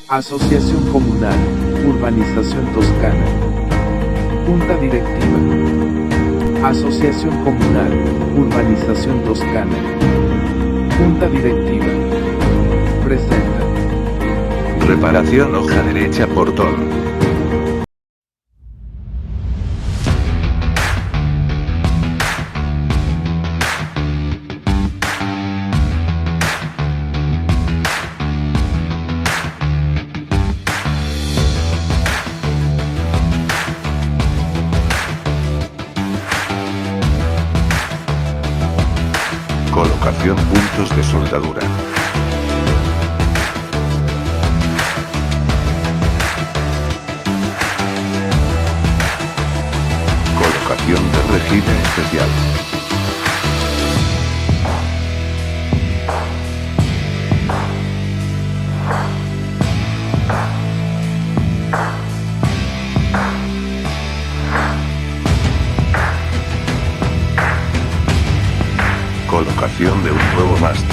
Asociación Comunal, Urbanización Toscana. Junta Directiva. Asociación Comunal, Urbanización Toscana. Junta Directiva. Presenta. Reparación hoja derecha portón. Colocación puntos de soldadura. Colocación de régimen especial. Colocación de un nuevo mástil.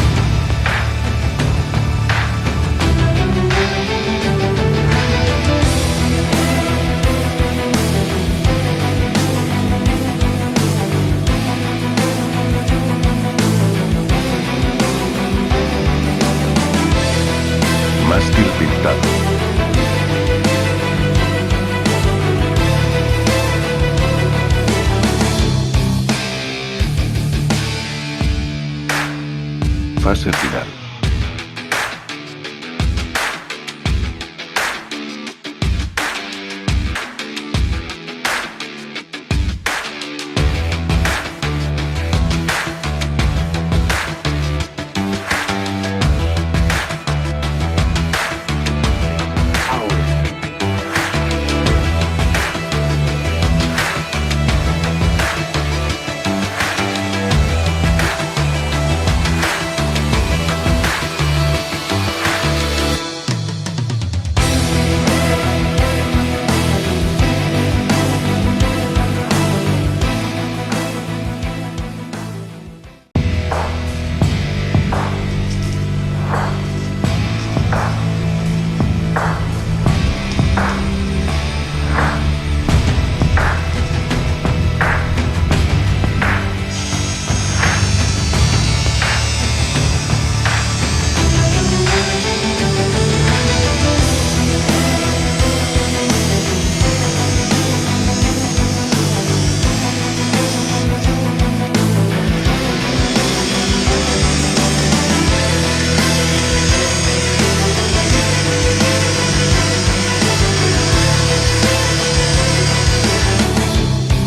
Mástil pintado. Fase final.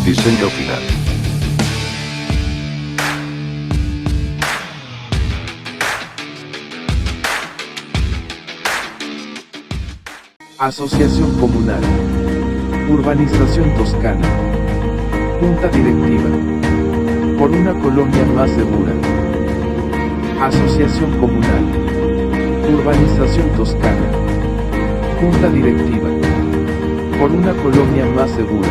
Diseño final. Asociación Comunal. Urbanización Toscana. Junta Directiva. Por una colonia más segura. Asociación Comunal. Urbanización Toscana. Junta Directiva. Por una colonia más segura.